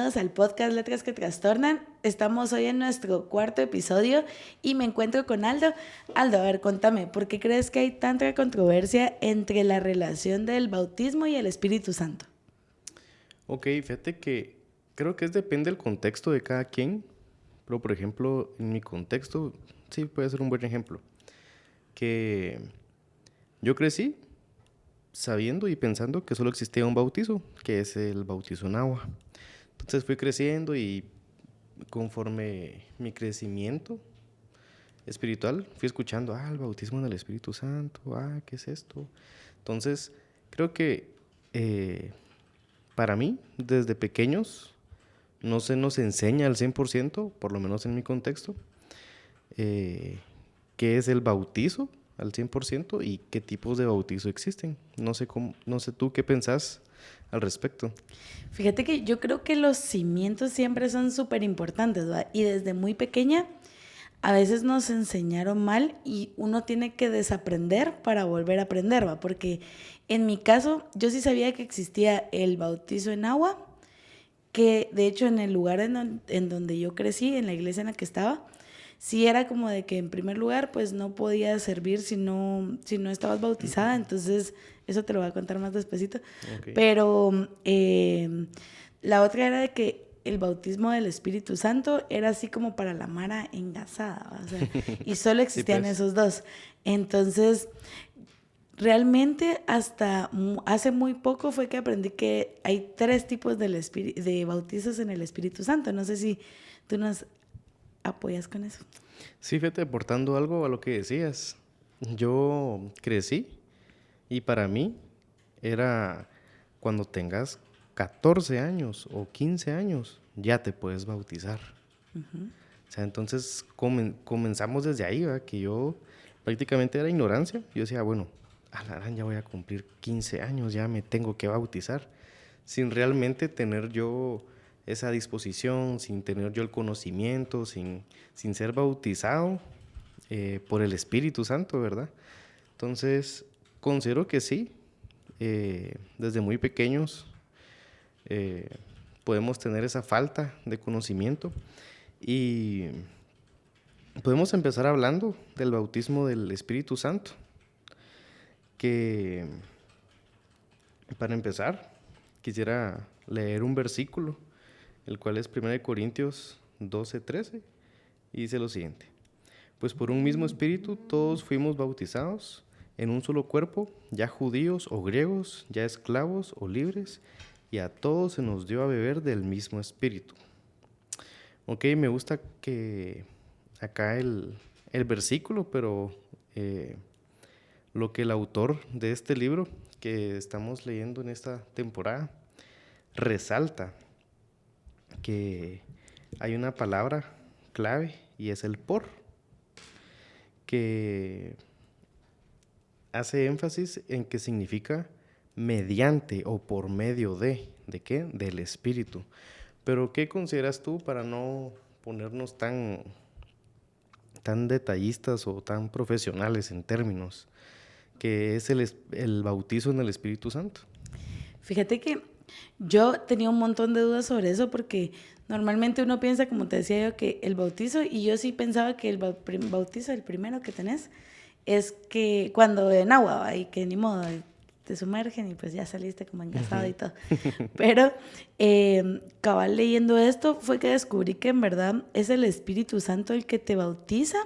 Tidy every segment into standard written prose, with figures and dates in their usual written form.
bienvenidos al podcast Letras que Trastornan. Estamos hoy en nuestro cuarto episodio y me encuentro con Aldo. Aldo, a ver, contame, ¿por qué crees que hay tanta controversia entre la relación del bautismo y el Espíritu Santo? Ok, fíjate que creo que depende del contexto de cada quien, pero por ejemplo, en mi contexto, sí puede ser un buen ejemplo, que yo crecí sabiendo y pensando que solo existía un bautizo, que es el bautizo en agua. Entonces fui creciendo y conforme mi crecimiento espiritual, fui escuchando, el bautismo en el Espíritu Santo, ¿qué es esto? Entonces, creo que para mí, desde pequeños, no se nos enseña al 100%, por lo menos en mi contexto, qué es el bautizo al 100% y qué tipos de bautizo existen. No sé tú qué pensás al respecto. Fíjate que yo creo que los cimientos siempre son súper importantes, ¿va? Y desde muy pequeña a veces nos enseñaron mal y uno tiene que desaprender para volver a aprender, ¿va? Porque en mi caso yo sí sabía que existía el bautizo en agua, que de hecho en el lugar en donde yo crecí, en la iglesia en la que estaba, sí era como de que en primer lugar pues no podías servir si no estabas bautizada, entonces eso te lo voy a contar más despacito. Okay. Pero la otra era de que el bautismo del Espíritu Santo era así como para la mara engasada, o sea, y solo existían Sí, pues. esos dos. Entonces, realmente hasta hace muy poco fue que aprendí que hay 3 tipos de bautizos en el Espíritu Santo. No sé si tú nos apoyas con eso. Sí, fíjate, aportando algo a lo que decías. Yo crecí y para mí era cuando tengas 14 años o 15 años, ya te puedes bautizar. Uh-huh. O sea, entonces comenzamos desde ahí, ¿verdad? Que yo prácticamente era ignorancia. Yo decía, bueno, ya voy a cumplir 15 años, ya me tengo que bautizar. Sin realmente tener yo esa disposición, sin tener yo el conocimiento, sin ser bautizado por el Espíritu Santo, ¿verdad? Entonces, considero que sí, desde muy pequeños podemos tener esa falta de conocimiento y podemos empezar hablando del bautismo del Espíritu Santo, que para empezar quisiera leer un versículo, el cual es 1 Corintios 12:13, y dice lo siguiente: pues por un mismo espíritu todos fuimos bautizados en un solo cuerpo, ya judíos o griegos, ya esclavos o libres, y a todos se nos dio a beber del mismo espíritu. Ok, me gusta que acá el versículo, pero lo que el autor de este libro que estamos leyendo en esta temporada resalta, que hay una palabra clave y es el por, que hace énfasis en que significa mediante o por medio ¿de qué? Del Espíritu. Pero ¿qué consideras tú, para no ponernos tan detallistas o tan profesionales en términos, que es el bautizo en el Espíritu Santo? Fíjate que yo tenía un montón de dudas sobre eso porque normalmente uno piensa, como te decía yo, que el bautizo, y yo sí pensaba que el bautizo, el primero que tenés, es que cuando en agua, ¿va? Y que ni modo, te sumergen y pues ya saliste como engasado y todo. Pero cabal leyendo esto fue que descubrí que en verdad es el Espíritu Santo el que te bautiza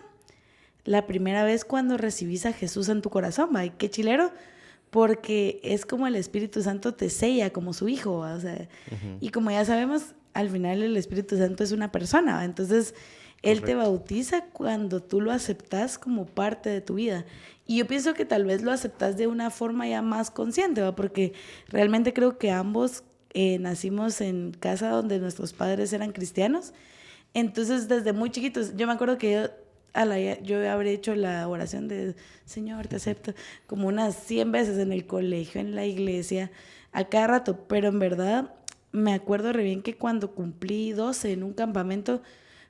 la primera vez cuando recibís a Jesús en tu corazón, ¿va? Y qué chilero, porque es como el Espíritu Santo te sella como su hijo, ¿va? O sea, y como ya sabemos, al final el Espíritu Santo es una persona, ¿va? Entonces Él te bautiza cuando tú lo aceptas como parte de tu vida. Y yo pienso que tal vez lo aceptas de una forma ya más consciente, ¿va? Porque realmente creo que ambos nacimos en casa donde nuestros padres eran cristianos. Entonces, desde muy chiquitos, yo me acuerdo que yo habré hecho la oración de Señor, te acepto, como unas 100 veces en el colegio, en la iglesia, a cada rato. Pero en verdad, me acuerdo re bien que cuando cumplí 12 en un campamento,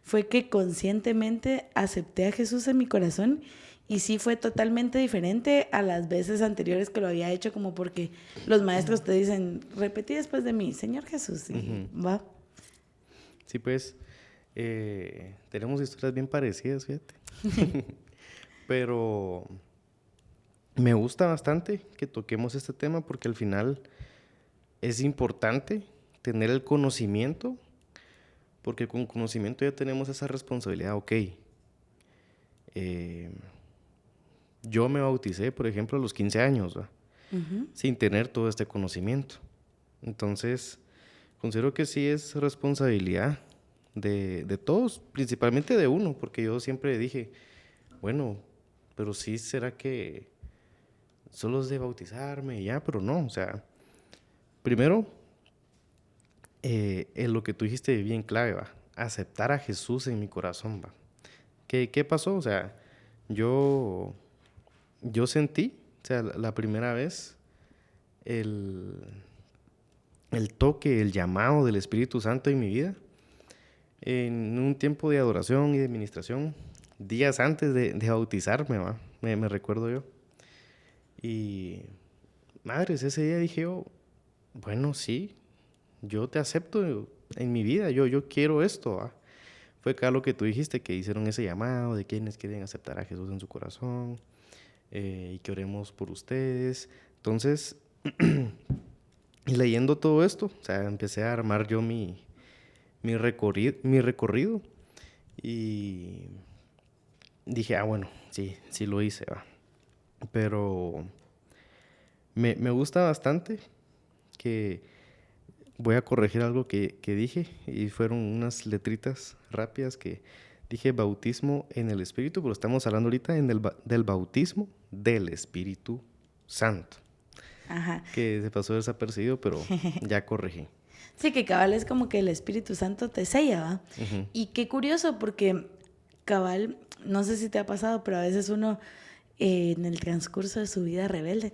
fue que conscientemente acepté a Jesús en mi corazón. Y sí fue totalmente diferente a las veces anteriores que lo había hecho, como porque los maestros te dicen, repetí después de mí, Señor Jesús, y va. Sí, pues, tenemos historias bien parecidas, fíjate. Pero me gusta bastante que toquemos este tema porque al final es importante tener el conocimiento, porque con conocimiento ya tenemos esa responsabilidad. Ok, yo me bauticé, por ejemplo, a los 15 años, ¿va? Sin tener todo este conocimiento. Entonces, considero que sí es responsabilidad de todos, principalmente de uno, porque yo siempre dije, bueno, pero sí será que solo es de bautizarme y ya, pero no, o sea, primero, lo que tú dijiste bien clave, va, aceptar a Jesús en mi corazón, va. ¿Qué pasó? O sea, yo sentí, o sea, la primera vez, el toque, el llamado del Espíritu Santo en mi vida, en un tiempo de adoración y de administración, días antes de bautizarme, ¿va? Me recuerdo yo. Y, madres, ese día dije yo, bueno, sí, yo te acepto en mi vida, yo quiero esto, ¿va? Fue acá lo que tú dijiste, que hicieron ese llamado de quienes quieren aceptar a Jesús en su corazón, y que oremos por ustedes. Entonces, y leyendo todo esto, o sea, empecé a armar yo mi recorrido y dije, bueno, sí lo hice, va. Pero me gusta bastante que voy a corregir algo que dije y fueron unas letritas rápidas que dije bautismo en el Espíritu, pero estamos hablando ahorita del bautismo del Espíritu Santo. Ajá. Que se pasó desapercibido, pero ya corregí. Sí, que cabal es como que el Espíritu Santo te sella, ¿va? Y qué curioso, porque cabal, no sé si te ha pasado, pero a veces uno en el transcurso de su vida rebelde,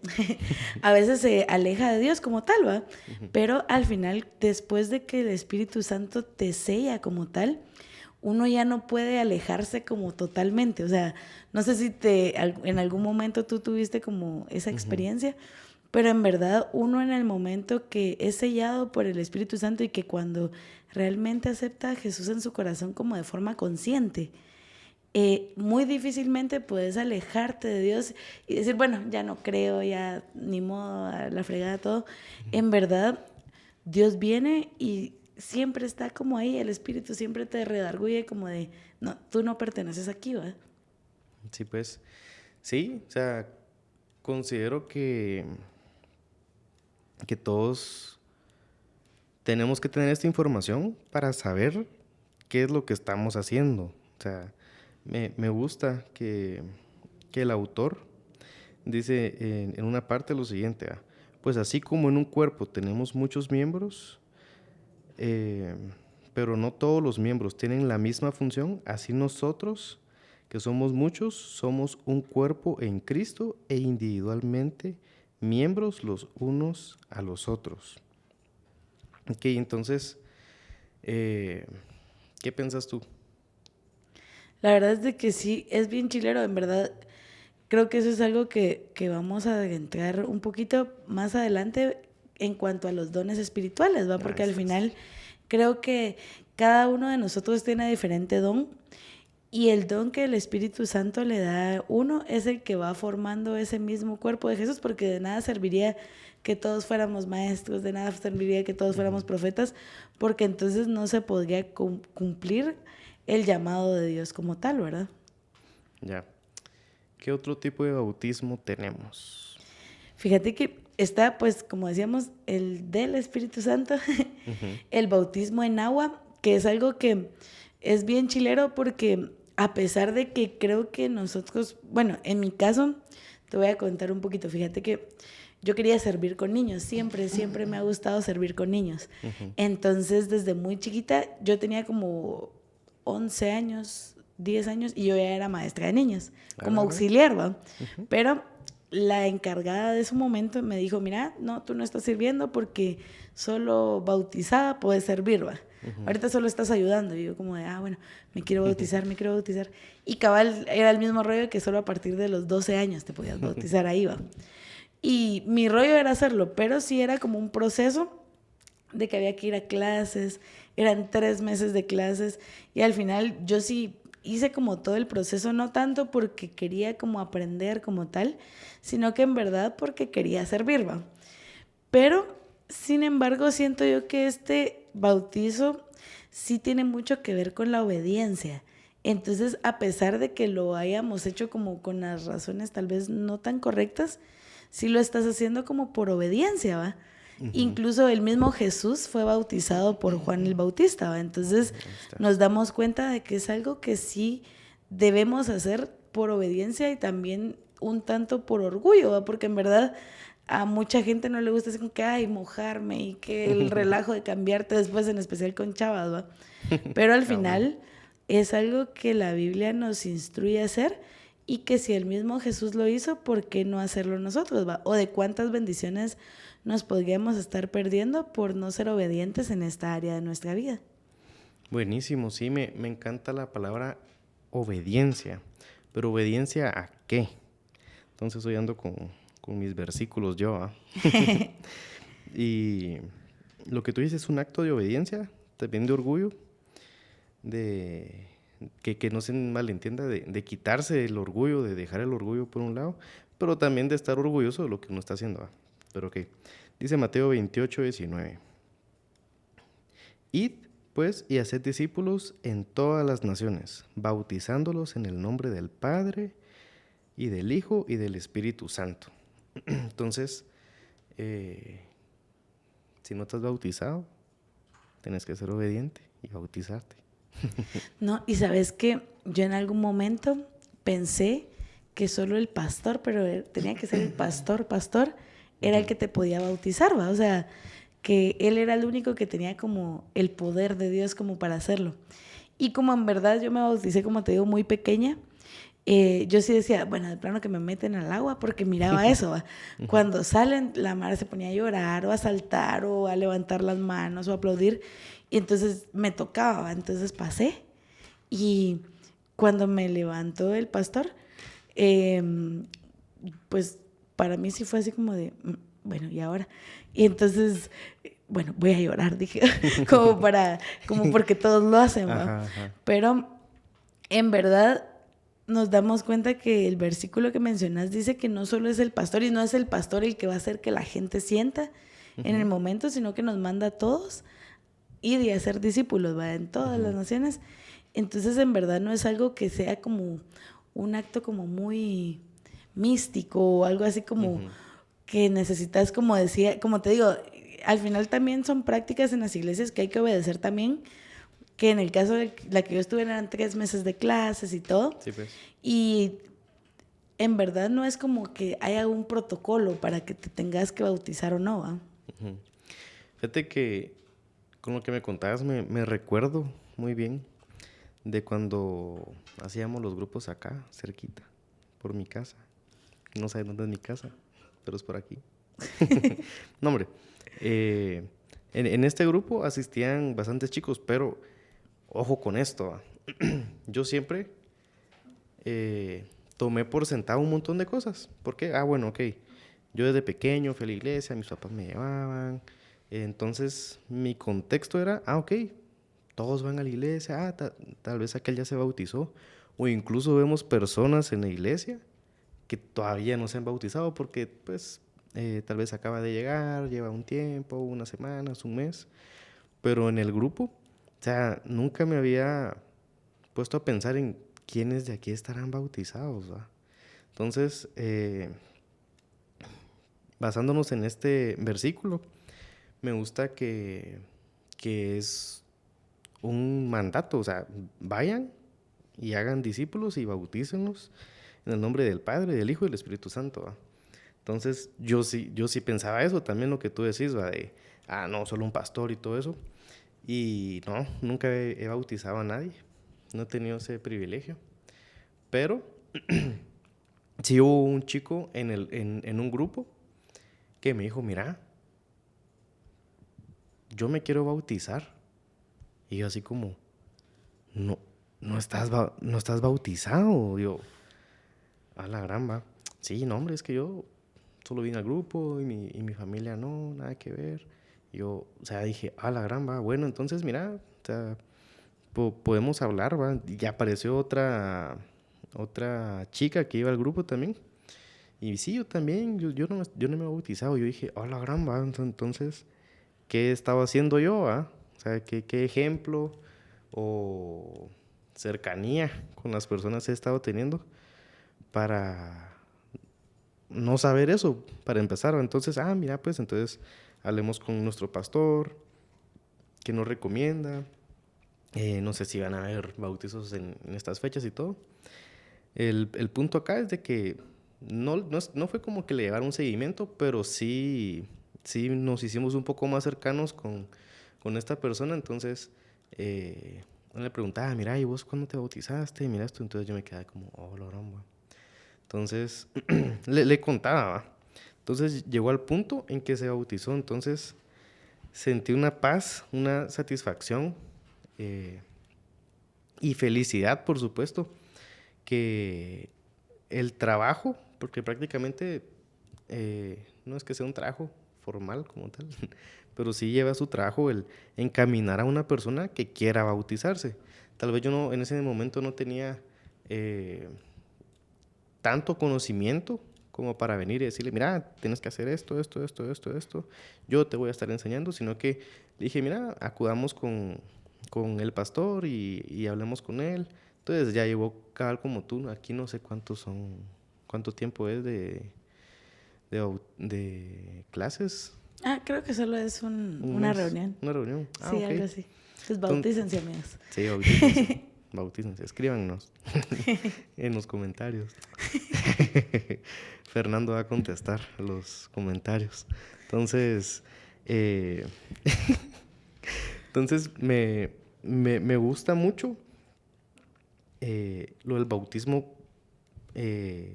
a veces se aleja de Dios como tal, ¿va? Pero al final, después de que el Espíritu Santo te sella como tal, uno ya no puede alejarse como totalmente. O sea, no sé si en algún momento tú tuviste como esa experiencia, pero en verdad uno en el momento que es sellado por el Espíritu Santo y que cuando realmente acepta a Jesús en su corazón como de forma consciente, muy difícilmente puedes alejarte de Dios y decir, bueno, ya no creo, ya ni modo, a la fregada todo. En verdad, Dios viene y siempre está como ahí, el Espíritu siempre te redarguye como de, no, tú no perteneces aquí, ¿verdad? Sí, pues, sí, o sea, considero que todos tenemos que tener esta información para saber qué es lo que estamos haciendo. O sea, me gusta que el autor dice en una parte lo siguiente, pues así como en un cuerpo tenemos muchos miembros, pero no todos los miembros tienen la misma función, así nosotros, que somos muchos, somos un cuerpo en Cristo e individualmente miembros los unos a los otros. Ok, entonces, ¿qué piensas tú? La verdad es de que sí, es bien chilero, en verdad. Creo que eso es algo que vamos a entrar un poquito más adelante en cuanto a los dones espirituales, ¿va? Porque al final creo que cada uno de nosotros tiene diferente don y el don que el Espíritu Santo le da a uno es el que va formando ese mismo cuerpo de Jesús, porque de nada serviría que todos fuéramos maestros, de nada serviría que todos fuéramos profetas, porque entonces no se podría cumplir el llamado de Dios como tal, ¿verdad? Ya. ¿Qué otro tipo de bautismo tenemos? Fíjate que está, pues, como decíamos, el del Espíritu Santo, el bautismo en agua, que es algo que es bien chilero porque a pesar de que creo que nosotros, bueno, en mi caso, te voy a contar un poquito. Fíjate que yo quería servir con niños, siempre me ha gustado servir con niños. Entonces, desde muy chiquita, yo tenía como 11 años, 10 años, y yo ya era maestra de niños, como auxiliar, ¿va? Pero la encargada de ese momento me dijo, mira, no, tú no estás sirviendo porque solo bautizada puedes servir, ¿va? Ahorita solo estás ayudando. Y yo como de, bueno, me quiero bautizar. Y cabal, era el mismo rollo que solo a partir de los 12 años te podías bautizar ahí, ¿va? Y mi rollo era hacerlo, pero sí era como un proceso de que había que ir a clases, eran 3 meses de clases y al final yo sí hice como todo el proceso, no tanto porque quería como aprender como tal, sino que en verdad porque quería servir, ¿va? Pero, sin embargo, siento yo que este bautizo sí tiene mucho que ver con la obediencia. Entonces, a pesar de que lo hayamos hecho como con las razones tal vez no tan correctas, sí lo estás haciendo como por obediencia, ¿va? Incluso el mismo Jesús fue bautizado por Juan el Bautista, ¿va? Entonces nos damos cuenta de que es algo que sí debemos hacer por obediencia y también un tanto por orgullo, ¿va? Porque en verdad a mucha gente no le gusta así como que, ay, mojarme y que el relajo de cambiarte después, en especial con chavas, ¿va? Pero al final es algo que la Biblia nos instruye a hacer y que si el mismo Jesús lo hizo, ¿por qué no hacerlo nosotros, va? O de cuántas bendiciones nos podríamos estar perdiendo por no ser obedientes en esta área de nuestra vida. Buenísimo, sí, me encanta la palabra obediencia. Pero ¿obediencia a qué? Entonces hoy ando con mis versículos yo, ¿ah? Y lo que tú dices es un acto de obediencia, también de orgullo, de que no se malentienda, de quitarse el orgullo, de dejar el orgullo por un lado, pero también de estar orgulloso de lo que uno está haciendo, ¿ah? Pero ok, dice Mateo 28:19. Id, pues, y haced discípulos en todas las naciones, bautizándolos en el nombre del Padre, y del Hijo, y del Espíritu Santo. Entonces, si no estás bautizado, tienes que ser obediente y bautizarte. No, y sabes que yo en algún momento pensé que solo el pastor, pero tenía que ser el pastor, era el que te podía bautizar, ¿va? O sea, que él era el único que tenía como el poder de Dios como para hacerlo. Y como en verdad yo me bauticé, como te digo, muy pequeña, yo sí decía, bueno, de plano que me meten al agua porque miraba eso, ¿va? Cuando salen, la madre se ponía a llorar o a saltar o a levantar las manos o a aplaudir. Y entonces me tocaba, ¿va? Entonces pasé. Y cuando me levantó el pastor, pues para mí sí fue así como de, bueno, ¿y ahora? Y entonces, bueno, voy a llorar, dije, como porque todos lo hacen, ¿va? Ajá, ajá. Pero en verdad nos damos cuenta que el versículo que mencionas dice que no solo es el pastor y no es el pastor el que va a hacer que la gente sienta en el momento, sino que nos manda a todos ir y hacer discípulos, ¿va? En todas las naciones. Entonces, en verdad no es algo que sea como un acto como muy místico o algo así como que necesitas, como decía, como te digo, al final también son prácticas en las iglesias que hay que obedecer también, que en el caso de la que yo estuve eran 3 meses de clases y todo. Sí, pues. Y en verdad no es como que haya un protocolo para que te tengas que bautizar o no, ¿va? Fíjate que con lo que me contabas me recuerdo muy bien de cuando hacíamos los grupos acá, cerquita, por mi casa. No sé dónde es mi casa, pero es por aquí. No, hombre. En este grupo asistían bastantes chicos, pero ojo con esto. ¿Va? Yo siempre tomé por sentado un montón de cosas. ¿Por qué? Ah, bueno, ok. Yo desde pequeño fui a la iglesia, mis papás me llevaban. Entonces, mi contexto era, ok, todos van a la iglesia, tal vez aquel ya se bautizó. O incluso vemos personas en la iglesia que todavía no se han bautizado porque, pues, tal vez acaba de llegar, lleva un tiempo, unas semanas, un mes. Pero en el grupo, o sea, nunca me había puesto a pensar en quiénes de aquí estarán bautizados, ¿va? Entonces, basándonos en este versículo, me gusta que es un mandato, o sea, vayan y hagan discípulos y bautícenlos en el nombre del Padre, del Hijo y del Espíritu Santo, ¿va? Entonces, yo sí pensaba eso, también lo que tú decís, ¿va? De, no, solo un pastor y todo eso. Y no, nunca he bautizado a nadie, no he tenido ese privilegio. Pero sí hubo un chico en un grupo que me dijo, mira, yo me quiero bautizar. Y yo así como, no estás bautizado. Yo, a la gran va. Sí, no, hombre, es que yo solo vine al grupo y mi familia no, nada que ver. Yo, o sea, dije, la gran, va, bueno, entonces, mira, o sea, podemos hablar, va. Y ya apareció otra chica que iba al grupo también. Y sí, yo también, yo no me he bautizado. Yo dije, la gran, va, entonces, ¿qué estaba haciendo yo, va? O sea, ¿qué ejemplo o cercanía con las personas he estado teniendo para no saber eso, para empezar? Entonces, mira, pues, entonces, hablemos con nuestro pastor, que nos recomienda. No sé si van a haber bautizos en estas fechas y todo. El punto acá es de que no fue como que le llevaron un seguimiento, pero sí nos hicimos un poco más cercanos con esta persona. Entonces, uno le preguntaba, mira, ¿y vos cuándo te bautizaste? Mira esto. Entonces yo me quedaba como, la broma. Entonces, le contaba, ¿va? Entonces llegó al punto en que se bautizó. Entonces sentí una paz, una satisfacción y felicidad, por supuesto, que el trabajo, porque prácticamente no es que sea un trabajo formal como tal, pero sí lleva su trabajo el encaminar a una persona que quiera bautizarse. Tal vez yo en ese momento no tenía tanto conocimiento como para venir y decirle, mira, tienes que hacer esto, yo te voy a estar enseñando, sino que dije, mira, acudamos con el pastor y hablemos con él. Entonces ya llevó cabal como tú, aquí no sé cuánto tiempo es de clases. Creo que solo es una reunión. Una reunión. Sí, ok. algo así. Pues bautícense, amigos. Sí, bautícense. Bautícense. Escríbanos en los comentarios. Fernando va a contestar los comentarios. Entonces, me gusta mucho lo del bautismo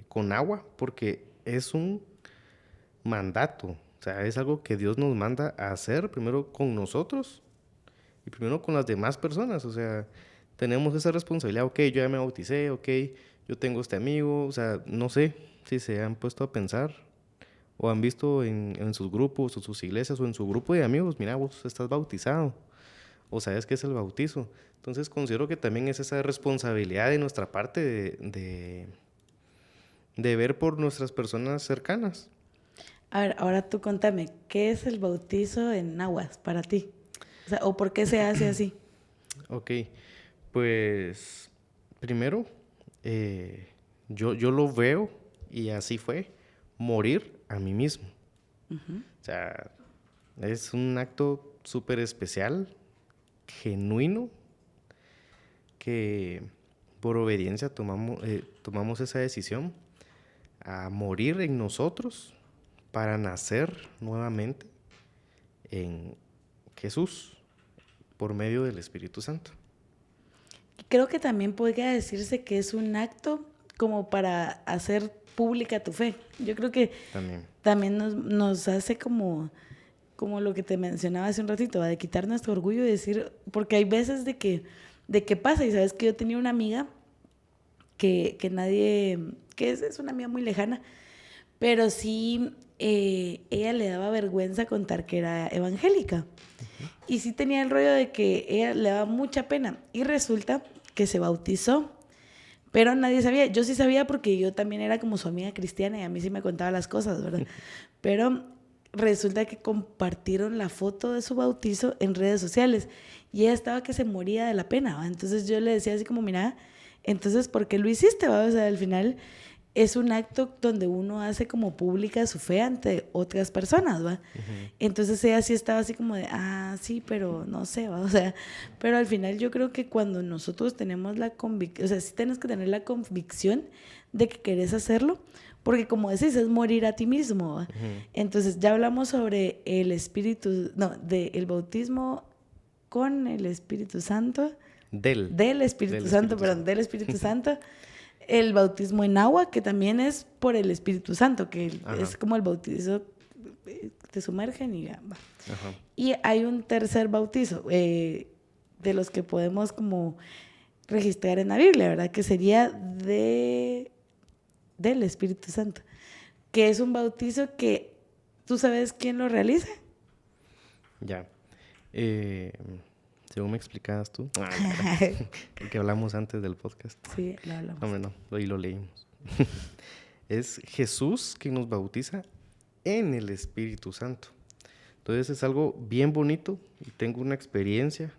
con agua, porque es un mandato. O sea, es algo que Dios nos manda a hacer primero con nosotros y primero con las demás personas. O sea, tenemos esa responsabilidad. Ok, yo ya me bauticé, ok, yo tengo este amigo. O sea, no sé si se han puesto a pensar o han visto en sus grupos o sus iglesias o en su grupo de amigos, mira, vos estás bautizado o sabes qué es el bautizo. Entonces considero que también es esa responsabilidad de nuestra parte de ver por nuestras personas cercanas. A ver, ahora tú contame, ¿qué es el bautizo en aguas para ti? O sea, ¿o por qué se hace así? Ok, pues primero, yo lo veo y así fue, morir a mí mismo. O sea, es un acto súper especial, genuino, que por obediencia tomamos esa decisión a morir en nosotros para nacer nuevamente en Jesús por medio del Espíritu Santo. Creo que también podría decirse que es un acto como para hacer pública tu fe. Yo creo que también nos hace como lo que te mencionaba hace un ratito, de quitar nuestro orgullo y decir, porque hay veces de que pasa, y sabes que yo tenía una amiga que es una amiga muy lejana, pero sí ella le daba vergüenza contar que era evangélica. Y sí tenía el rollo de que ella le daba mucha pena. Y resulta que se bautizó, pero nadie sabía. Yo sí sabía porque yo también era como su amiga cristiana y a mí sí me contaba las cosas, ¿verdad? Pero resulta que compartieron la foto de su bautizo en redes sociales y ella estaba que se moría de la pena, ¿va? Entonces yo le decía así como, mira, entonces, ¿por qué lo hiciste, va? O sea, al final es un acto donde uno hace como pública su fe ante otras personas, ¿va? Entonces ella sí estaba así como de, sí, pero no sé, ¿va? O sea, pero al final yo creo que cuando nosotros tenemos la convicción, o sea, sí tienes que tener la convicción de que querés hacerlo, porque como decís, es morir a ti mismo, ¿va? Entonces ya hablamos sobre el el bautismo con el Espíritu Santo. Del Espíritu Santo. El bautismo en agua, que también es por el Espíritu Santo, que es como el bautizo, te sumergen y ya va. Y hay un tercer bautizo, de los que podemos como registrar en la Biblia, ¿verdad? Que sería del Espíritu Santo, que es un bautizo que, ¿tú sabes quién lo realiza? Ya. Según me explicabas tú, porque hablamos antes del podcast. Sí, lo hablamos. Hombre, no, y lo leímos. Es Jesús quien nos bautiza en el Espíritu Santo. Entonces es algo bien bonito y tengo una experiencia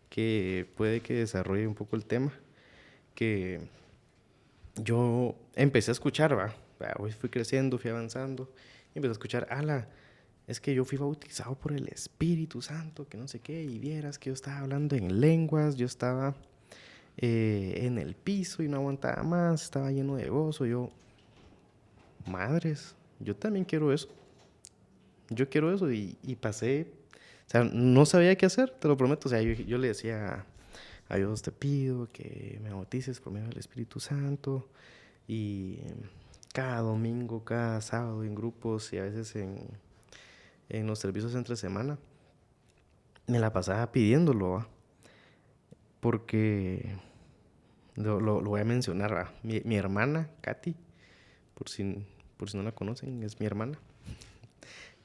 que puede que desarrolle un poco el tema, que yo empecé a escuchar, hoy fui creciendo, fui avanzando, y empecé a escuchar, es que yo fui bautizado por el Espíritu Santo, que no sé qué, y vieras que yo estaba hablando en lenguas, yo estaba en el piso y no aguantaba más, estaba lleno de gozo, madres, yo también quiero eso, yo quiero eso, y pasé, o sea, no sabía qué hacer, te lo prometo, o sea, yo le decía a Dios, te pido que me bautices por medio del Espíritu Santo, y cada domingo, cada sábado en grupos y a veces en los servicios entre semana, me la pasaba pidiéndolo, porque lo voy a mencionar, mi hermana, Katy, por si no la conocen, es mi hermana.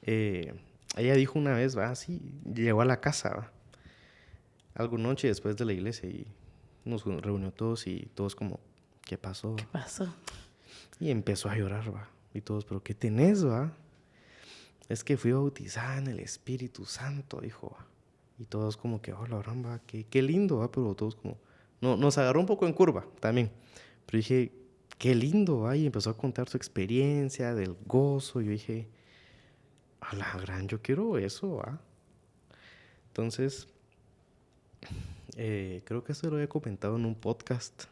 Ella dijo una vez, llegó a la casa, algo noche después de la iglesia, y nos reunió todos y todos como, ¿qué pasó? ¿Qué pasó? Y empezó a llorar, y todos, ¿pero qué tenés, Es que fui bautizada en el Espíritu Santo, dijo, y todos como que, la gran, qué lindo, pero todos como, no, nos agarró un poco en curva también, pero dije, qué lindo, y empezó a contar su experiencia del gozo, y yo dije, a la gran, yo quiero eso, Entonces, creo que eso lo había comentado en un podcast,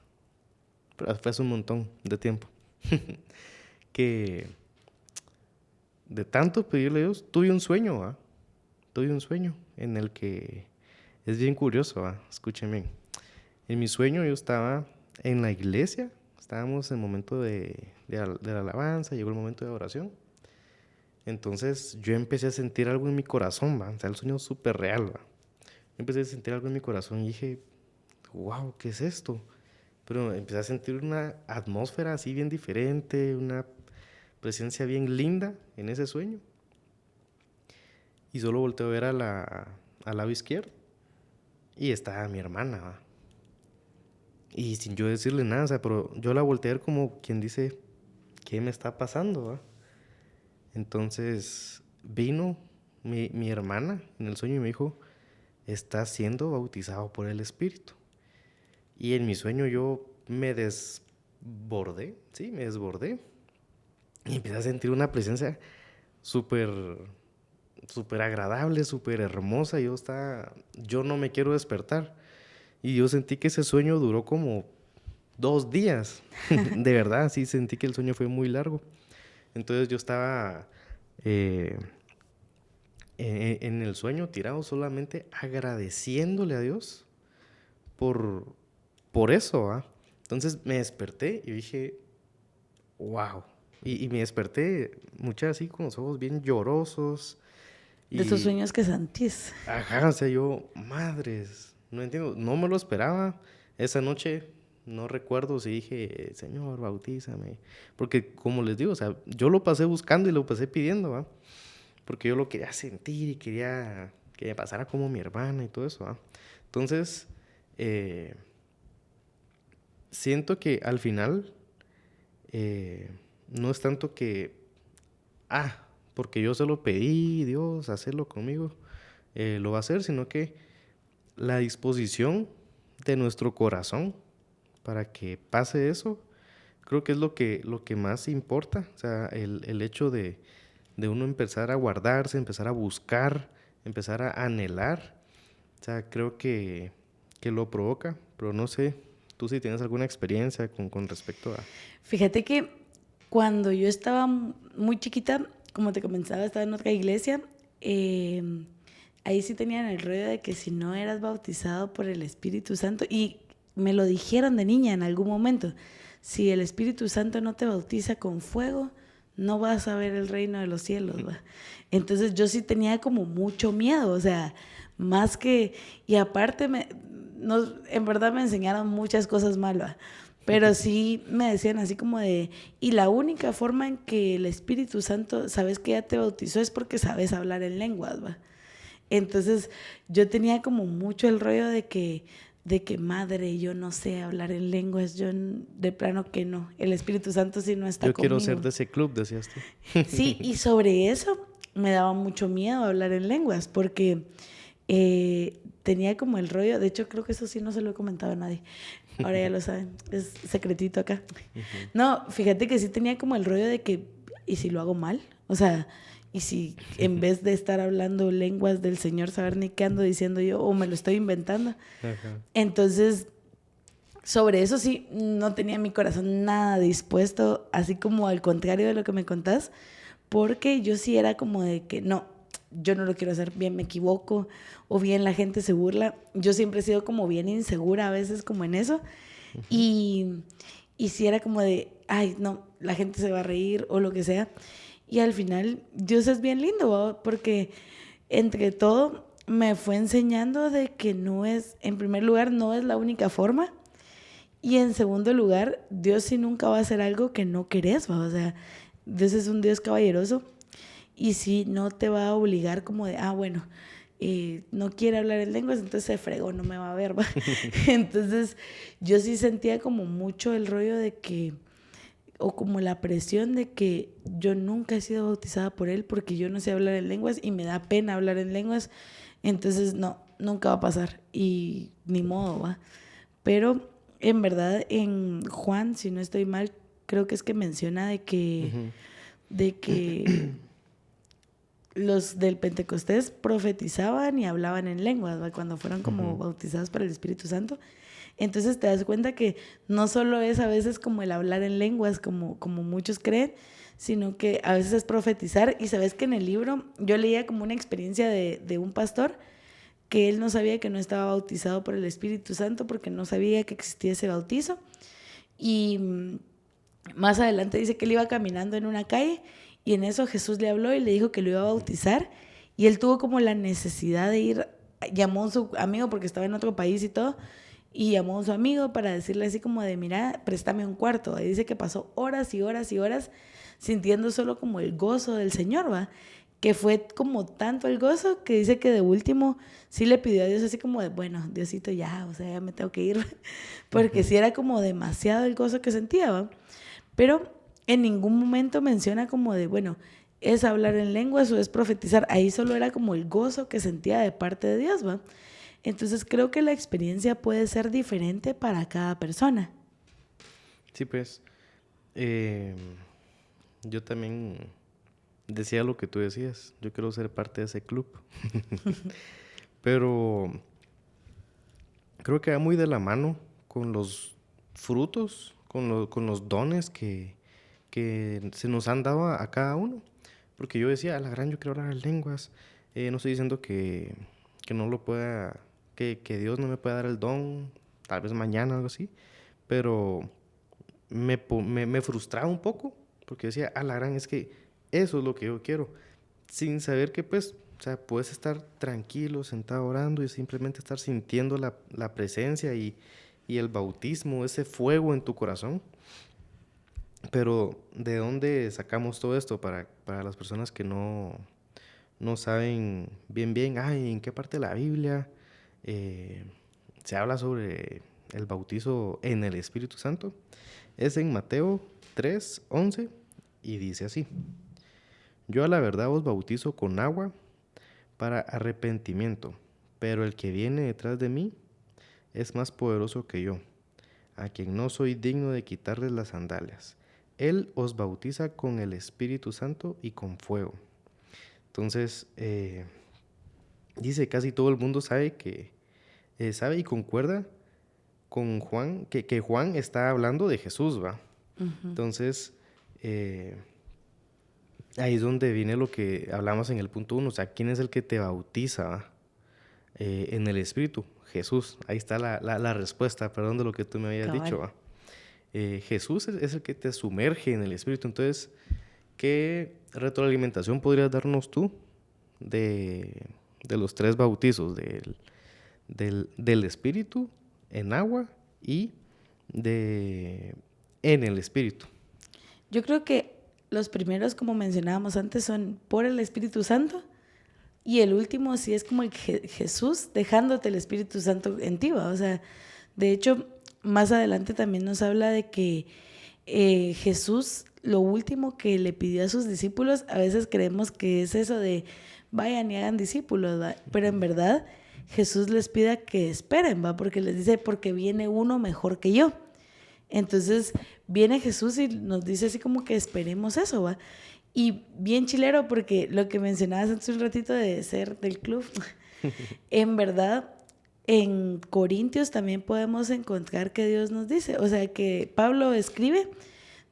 pero fue hace un montón de tiempo, que de tanto pedirle a Dios, tuve un sueño, tuve un sueño en el que es bien curioso, escúchenme. En mi sueño yo estaba en la iglesia, estábamos en el momento de la alabanza, llegó el momento de oración. Entonces yo empecé a sentir algo en mi corazón, o sea, el sueño súper real, Yo empecé a sentir algo en mi corazón y dije, wow, ¿qué es esto? Pero empecé a sentir una atmósfera así bien diferente, una presencia bien linda en ese sueño. Y solo volteo a ver al lado izquierdo y estaba mi hermana, Y sin yo decirle nada, pero yo la volteé a ver como quien dice, ¿qué me está pasando, Entonces vino mi hermana en el sueño y me dijo, estás siendo bautizado por el Espíritu. Y en mi sueño yo me desbordé. Y empecé a sentir una presencia súper agradable, súper hermosa. Yo no me quiero despertar. Y yo sentí que ese sueño duró como 2 días. De verdad, sí, sentí que el sueño fue muy largo. Entonces yo estaba en el sueño tirado solamente agradeciéndole a Dios por eso, Entonces me desperté y dije, wow. Y me desperté muchas así con los ojos bien llorosos. De esos sueños que sentís. Ajá, o sea, yo, madres, no entiendo, no me lo esperaba. Esa noche no recuerdo si dije, Señor, bautízame. Porque como les digo, o sea, yo lo pasé buscando y lo pasé pidiendo, Porque yo lo quería sentir y quería que me pasara como mi hermana y todo eso, Entonces, siento que al final no es tanto que, porque yo se lo pedí, Dios, hacerlo conmigo, lo va a hacer, sino que la disposición de nuestro corazón para que pase eso, creo que es lo que más importa, o sea, el hecho de uno empezar a guardarse, empezar a buscar, empezar a anhelar, o sea, creo que lo provoca, pero no sé, tú si tienes alguna experiencia con respecto a... Fíjate que cuando yo estaba muy chiquita, como te comenzaba, estaba en otra iglesia, ahí sí tenían el rollo de que si no eras bautizado por el Espíritu Santo, y me lo dijeron de niña en algún momento, si el Espíritu Santo no te bautiza con fuego, no vas a ver el reino de los cielos, Entonces yo sí tenía como mucho miedo, o sea, más que... Y aparte, en verdad me enseñaron muchas cosas mal, pero sí me decían así como de... Y la única forma en que el Espíritu Santo, sabes que ya te bautizó, es porque sabes hablar en lenguas, Entonces yo tenía como mucho el rollo de que madre, yo no sé hablar en lenguas, de plano que no, el Espíritu Santo sí no está Yo quiero ser conmigo. de ese club, decías tú. Sí, y sobre eso me daba mucho miedo hablar en lenguas, porque tenía como el rollo, de hecho creo que eso sí no se lo he comentado a nadie, ahora ya lo saben, es secretito acá. No, fíjate que sí tenía como el rollo de que, ¿y si lo hago mal? O sea, ¿y si en vez de estar hablando lenguas del Señor, saber ni qué ando diciendo yo o me lo estoy inventando? Ajá. Entonces, sobre eso sí, no tenía mi corazón nada dispuesto, así como al contrario de lo que me contás, porque yo sí era como de que no, yo no lo quiero hacer, bien me equivoco, o bien la gente se burla. Yo siempre he sido como bien insegura a veces como en eso, y, y sí era como de, ay, no, la gente se va a reír o lo que sea. Y al final, Dios es bien lindo, ¿va? Porque entre todo me fue enseñando de que no es, en primer lugar, no es la única forma. Y en segundo lugar, Dios sí nunca va a hacer algo que no querés, ¿va? O sea, Dios es un Dios caballeroso y sí no te va a obligar como de, bueno, no quiere hablar en lenguas, entonces se fregó, no me va a ver, ¿va? Entonces yo sí sentía como mucho el rollo de que, o como la presión de que yo nunca he sido bautizada por él porque yo no sé hablar en lenguas y me da pena hablar en lenguas, entonces no, nunca va a pasar y ni modo, ¿va? Pero en verdad en Juan, si no estoy mal, creo que es que menciona Ujú. de que los del Pentecostés profetizaban y hablaban en lenguas, ¿va? Cuando fueron como Ujú. bautizados para el Espíritu Santo. Entonces te das cuenta que no solo es a veces como el hablar en lenguas, como muchos creen, sino que a veces es profetizar. Y sabes que en el libro yo leía como una experiencia de un pastor que él no sabía que no estaba bautizado por el Espíritu Santo porque no sabía que existía ese bautizo. Y más adelante dice que él iba caminando en una calle y en eso Jesús le habló y le dijo que lo iba a bautizar y él tuvo como la necesidad de ir, llamó a su amigo porque estaba en otro país y todo, y llamó a su amigo para decirle así como de, mira, préstame un cuarto. Y dice que pasó horas y horas y horas sintiendo solo como el gozo del Señor, ¿va? Que fue como tanto el gozo que dice que de último sí le pidió a Dios así como de, bueno, Diosito ya, o sea, ya me tengo que ir, porque Ujú. sí era como demasiado el gozo que sentía, ¿va? Pero en ningún momento menciona como de, bueno, es hablar en lenguas o es profetizar. Ahí solo era como el gozo que sentía de parte de Dios, ¿va? Entonces creo que la experiencia puede ser diferente para cada persona. Sí, pues. eh, yo también decía lo que tú decías. Yo quiero ser parte de ese club. Pero creo que va muy de la mano con los frutos, con los dones que se nos han dado a cada uno. Porque yo decía, a la gran, yo quiero hablar lenguas. No estoy diciendo que no lo pueda, que Dios no me pueda dar el don, tal vez mañana o algo así. Pero me frustraba un poco, porque decía, a la gran, es que eso es lo que yo quiero. Sin saber que, pues, o sea, puedes estar tranquilo, sentado orando y simplemente estar sintiendo la presencia y el bautismo, ese fuego en tu corazón. Pero, ¿de dónde sacamos todo esto para las personas que no saben bien, ay, en qué parte de la Biblia se habla sobre el bautizo en el Espíritu Santo? Es en Mateo 3:11 y dice así: Yo a la verdad os bautizo con agua para arrepentimiento, pero el que viene detrás de mí es más poderoso que yo, a quien no soy digno de quitarles las sandalias. Él os bautiza con el Espíritu Santo y con fuego. Entonces, dice, casi todo el mundo sabe y concuerda con Juan, que Juan está hablando de Jesús, ¿va? Entonces, eh, ahí es donde viene lo que hablamos en el punto 1, o sea, ¿quién es el que te bautiza, va? En el Espíritu? Jesús. Ahí está la respuesta, perdón, de lo que tú me habías Cabal. dicho, ¿va? Jesús es el que te sumerge en el Espíritu. Entonces, ¿qué retroalimentación podrías darnos tú de los tres bautizos? Del Espíritu, en agua y en el Espíritu. Yo creo que los primeros, como mencionábamos antes, son por el Espíritu Santo Y el último sí es como el Jesús dejándote el Espíritu Santo en ti, ¿va? O sea, de hecho, más adelante también nos habla de que Jesús, lo último que le pidió a sus discípulos, a veces creemos que es eso de vayan y hagan discípulos, ¿va? Pero en verdad Jesús les pide que esperen, ¿va? Porque les dice, porque viene uno mejor que yo. Entonces viene Jesús y nos dice así como que esperemos eso, ¿va? Y bien chilero porque lo que mencionabas hace un ratito de ser del club, en verdad en Corintios también podemos encontrar que Dios nos dice, o sea que Pablo escribe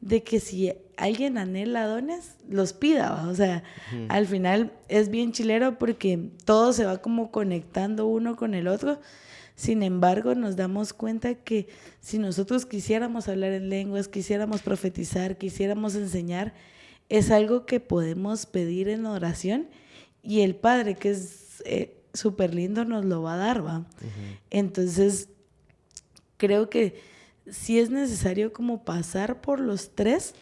de que si alguien anhela dones, los pida, ¿va? O sea, al final es bien chilero porque todo se va como conectando uno con el otro. Sin embargo, nos damos cuenta que si nosotros quisiéramos hablar en lenguas, quisiéramos profetizar, quisiéramos enseñar, es algo que podemos pedir en oración y el Padre, que es súper lindo, nos lo va a dar, ¿va? Entonces, creo que sí es necesario como pasar por los tres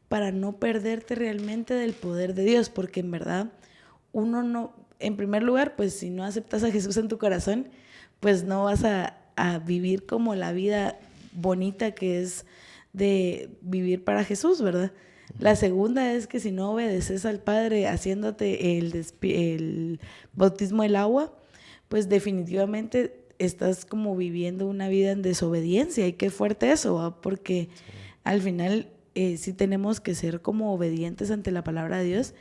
para no perderte realmente del poder de Dios, porque en verdad uno no, en primer lugar, pues si no aceptas a Jesús en tu corazón, pues no vas a vivir como la vida bonita que es de vivir para Jesús, ¿verdad? La segunda es que si no obedeces al Padre haciéndote el bautismo del agua, pues definitivamente estás como viviendo una vida en desobediencia. Y qué fuerte eso, ¿va? Porque al final sí tenemos que ser como obedientes ante la palabra de Dios.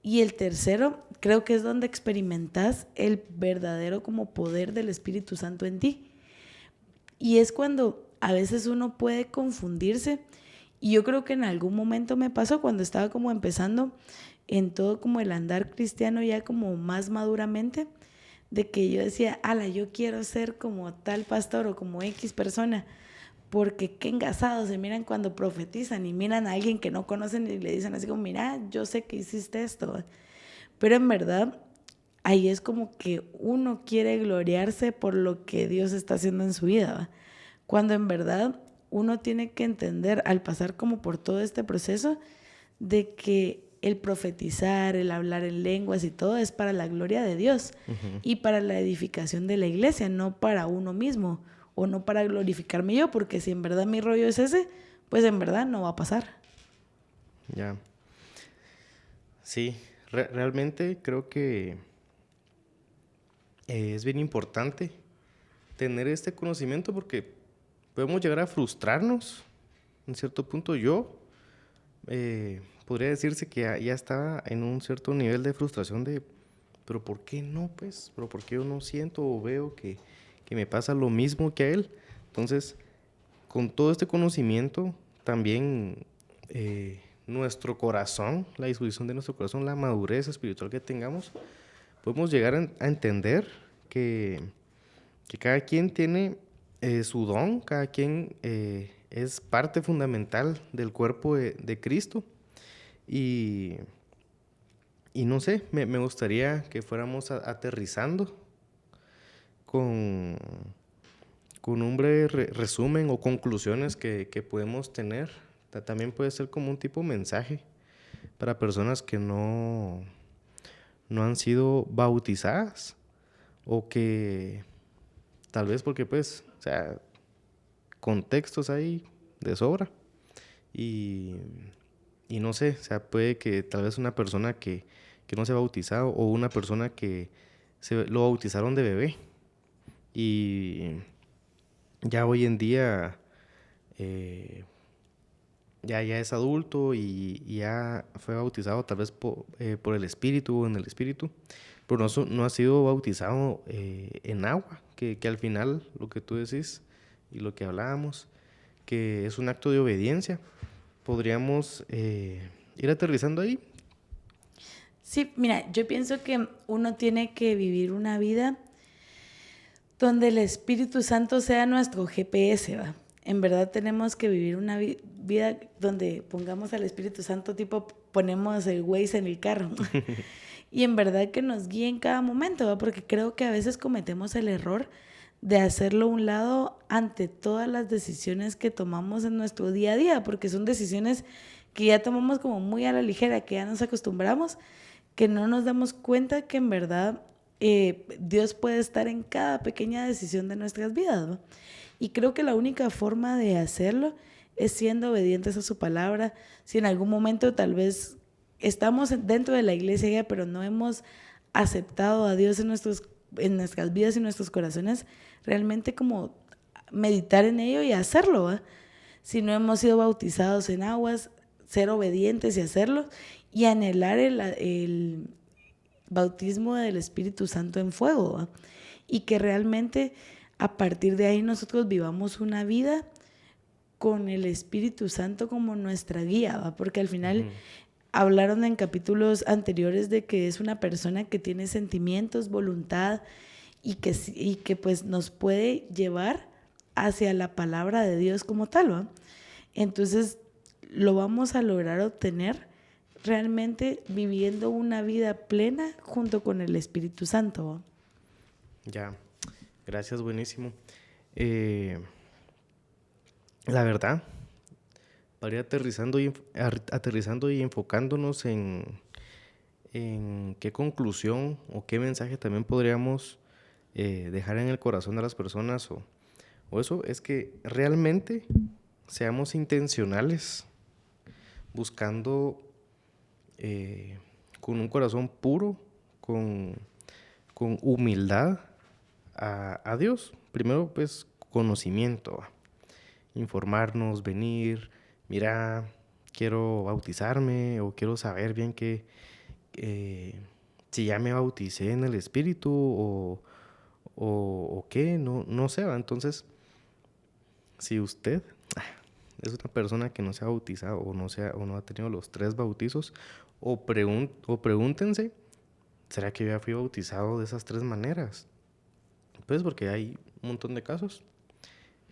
Y el tercero, creo que es donde experimentas el verdadero como poder del Espíritu Santo en ti. Y es cuando a veces uno puede confundirse. Y yo creo que en algún momento me pasó cuando estaba como empezando en todo como el andar cristiano ya como más maduramente, de que yo decía, ala, yo quiero ser como tal pastor o como X persona, porque qué engasados se miran cuando profetizan y miran a alguien que no conocen y le dicen así como, mira, yo sé que hiciste esto. Pero en verdad, ahí es como que uno quiere gloriarse por lo que Dios está haciendo en su vida, ¿va? Cuando en verdad uno tiene que entender al pasar como por todo este proceso de que el profetizar, el hablar en lenguas y todo es para la gloria de Dios y para la edificación de la iglesia, no para uno mismo o no para glorificarme yo, porque si en verdad mi rollo es ese, pues en verdad no va a pasar. Ya. Sí, realmente creo que es bien importante tener este conocimiento porque podemos llegar a frustrarnos en cierto punto. Yo podría decirse que ya estaba en un cierto nivel de frustración de, pero ¿por qué no? Pues, pero ¿por qué yo no siento o veo que me pasa lo mismo que a él? Entonces, con todo este conocimiento, también nuestro corazón, la disposición de nuestro corazón, la madurez espiritual que tengamos, podemos llegar a entender que cada quien tiene su don, cada quien es parte fundamental del cuerpo de Cristo. Y no sé, me gustaría que fuéramos aterrizando con un breve resumen o conclusiones que podemos tener. También puede ser como un tipo de mensaje para personas que no han sido bautizadas o que tal vez porque pues, o sea, contextos hay de sobra y no sé, o sea, puede que tal vez una persona que no se ha bautizado o una persona que lo bautizaron de bebé y ya hoy en día ya es adulto y ya fue bautizado tal vez por el Espíritu o en el Espíritu, pero no ha sido bautizado en agua, que al final lo que tú decís y lo que hablábamos, que es un acto de obediencia. Podríamos ir aterrizando ahí. Sí, mira, yo pienso que uno tiene que vivir una vida donde el Espíritu Santo sea nuestro GPS, ¿va? En verdad tenemos que vivir una vida donde pongamos al Espíritu Santo, tipo ponemos el Waze en el carro. Y en verdad que nos guíe en cada momento, ¿va? Porque creo que a veces cometemos el error de hacerlo a un lado ante todas las decisiones que tomamos en nuestro día a día, porque son decisiones que ya tomamos como muy a la ligera, que ya nos acostumbramos, que no nos damos cuenta que en verdad Dios puede estar en cada pequeña decisión de nuestras vidas, ¿no? Y creo que la única forma de hacerlo es siendo obedientes a su palabra. Si en algún momento tal vez estamos dentro de la iglesia ya, pero no hemos aceptado a Dios en nuestras vidas y nuestros corazones, realmente como meditar en ello y hacerlo, ¿eh? Si no hemos sido bautizados en aguas, ser obedientes y hacerlo, y anhelar el bautismo del Espíritu Santo en fuego, ¿eh? Y que realmente a partir de ahí nosotros vivamos una vida con el Espíritu Santo como nuestra guía, ¿va? Porque al final hablaron en capítulos anteriores de que es una persona que tiene sentimientos, voluntad y que pues nos puede llevar hacia la palabra de Dios como tal, ¿va? Entonces lo vamos a lograr obtener realmente viviendo una vida plena junto con el Espíritu Santo, ¿va? Ya, gracias, buenísimo. La verdad, para ir aterrizando y enfocándonos en qué conclusión o qué mensaje también podríamos dejar en el corazón de las personas o eso, es que realmente seamos intencionales buscando con un corazón puro, con humildad a Dios. Primero, pues, conocimiento, informarnos, venir, mira, quiero bautizarme o quiero saber bien si ya me bauticé en el Espíritu o qué, no sé, ¿va? Entonces, si usted es una persona que no se ha bautizado o no ha tenido los 3 bautizos, o pregúntense, ¿será que yo ya fui bautizado de esas 3 maneras? Pues porque hay un montón de casos.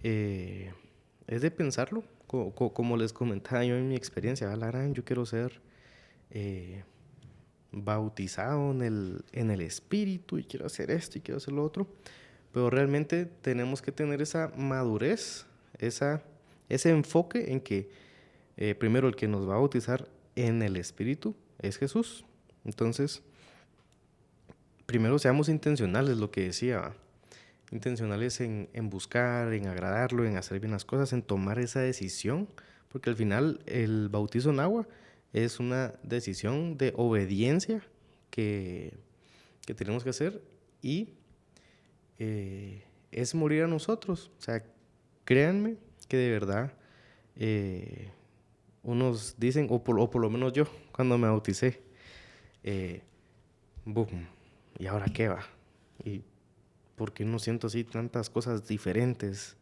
Es de pensarlo, como les comentaba yo en mi experiencia, la gran, yo quiero ser bautizado en el Espíritu y quiero hacer esto y quiero hacer lo otro, pero realmente tenemos que tener esa madurez, ese enfoque en que primero el que nos va a bautizar en el Espíritu es Jesús. Entonces, primero seamos intencionales, lo que decía, intencionales en buscar, en agradarlo, en hacer bien las cosas, en tomar esa decisión, porque al final el bautizo en agua es una decisión de obediencia que tenemos que hacer y es morir a nosotros. O sea, créanme que de verdad unos dicen, o por lo menos yo, cuando me bauticé, boom, ¿y ahora qué va? ¿Y por qué no siento así tantas cosas diferentes?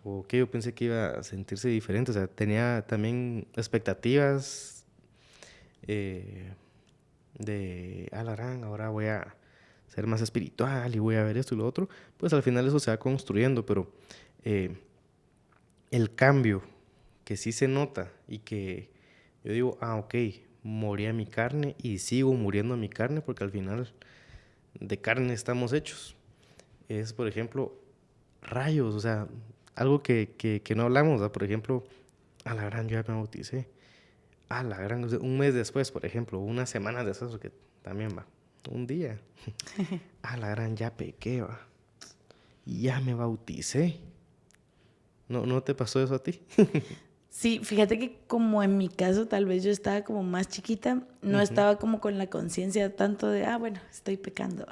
O que yo pensé que iba a sentirse diferente. O sea, tenía también expectativas de alarán, ahora voy a ser más espiritual y voy a ver esto y lo otro. Pues al final eso se va construyendo, pero el cambio que sí se nota y que yo digo, ok, morí a mi carne y sigo muriendo a mi carne porque al final de carne estamos hechos. Es, por ejemplo, rayos, o sea, algo que no hablamos, ¿verdad? Por ejemplo, a la gran yo ya me bauticé. A la gran, o sea, un mes después, por ejemplo, una semana después, porque también va, un día. A la gran ya pequé, va. Y ya me bauticé. ¿No te pasó eso a ti? Sí, fíjate que como en mi caso tal vez yo estaba como más chiquita, no estaba como con la conciencia tanto de, bueno, estoy pecando,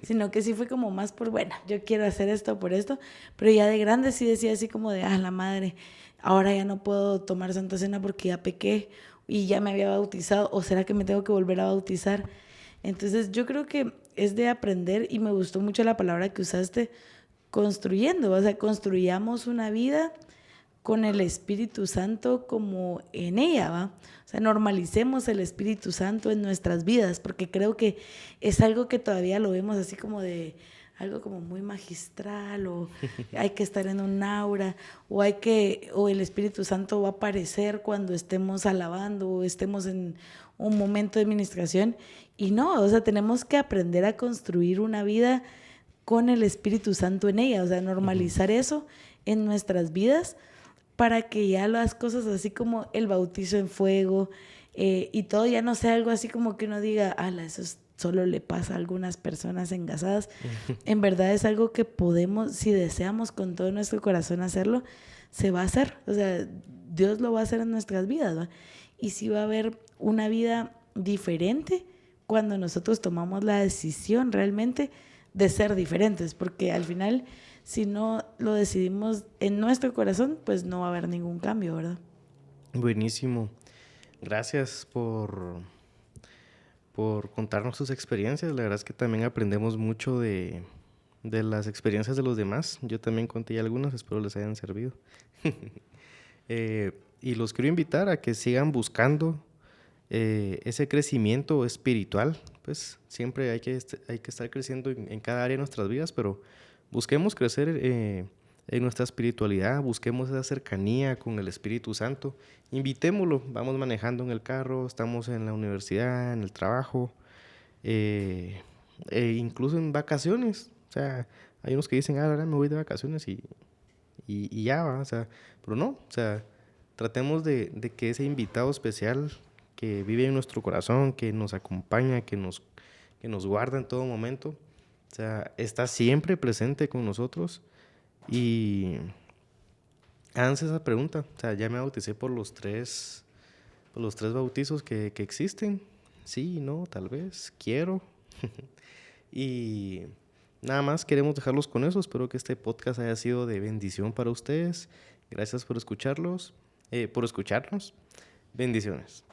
sino que sí fue como más por, bueno, yo quiero hacer esto por esto, pero ya de grande sí decía así como de, la madre, ahora ya no puedo tomar Santa Cena porque ya pequé y ya me había bautizado, o será que me tengo que volver a bautizar. Entonces yo creo que es de aprender y me gustó mucho la palabra que usaste, construyendo, o sea, construyamos una vida con el Espíritu Santo como en ella, ¿va? O sea, normalicemos el Espíritu Santo en nuestras vidas, porque creo que es algo que todavía lo vemos así como de algo como muy magistral, o hay que estar en un aura, o el Espíritu Santo va a aparecer cuando estemos alabando o estemos en un momento de ministración. Y no, o sea, tenemos que aprender a construir una vida con el Espíritu Santo en ella, o sea, normalizar eso en nuestras vidas, para que ya las cosas así como el bautizo en fuego, y todo ya no sea algo así como que uno diga, ala, solo le pasa a algunas personas engasadas. En verdad es algo que podemos, si deseamos con todo nuestro corazón hacerlo, se va a hacer. O sea, Dios lo va a hacer en nuestras vidas, ¿va? Y sí va a haber una vida diferente cuando nosotros tomamos la decisión realmente de ser diferentes, porque al final, si no lo decidimos en nuestro corazón, pues no va a haber ningún cambio, ¿verdad? Buenísimo. Gracias por contarnos tus experiencias. La verdad es que también aprendemos mucho de las experiencias de los demás. Yo también conté ya algunas, espero les hayan servido. Y los quiero invitar a que sigan buscando ese crecimiento espiritual. Pues siempre hay que estar creciendo en cada área de nuestras vidas, pero busquemos crecer en nuestra espiritualidad, busquemos esa cercanía con el Espíritu Santo, invitémoslo, vamos manejando en el carro, estamos en la universidad, en el trabajo, incluso en vacaciones. O sea, hay unos que dicen, ahora me voy de vacaciones y ya va, o sea, pero no, o sea, tratemos de que ese invitado especial que vive en nuestro corazón, que nos acompaña, que nos guarda en todo momento, o sea, está siempre presente con nosotros. Y háganse esa pregunta. O sea, ya me bauticé por los tres bautizos que existen. Sí, no, tal vez, quiero. Y nada más queremos dejarlos con eso. Espero que este podcast haya sido de bendición para ustedes. Gracias por escucharnos. Bendiciones.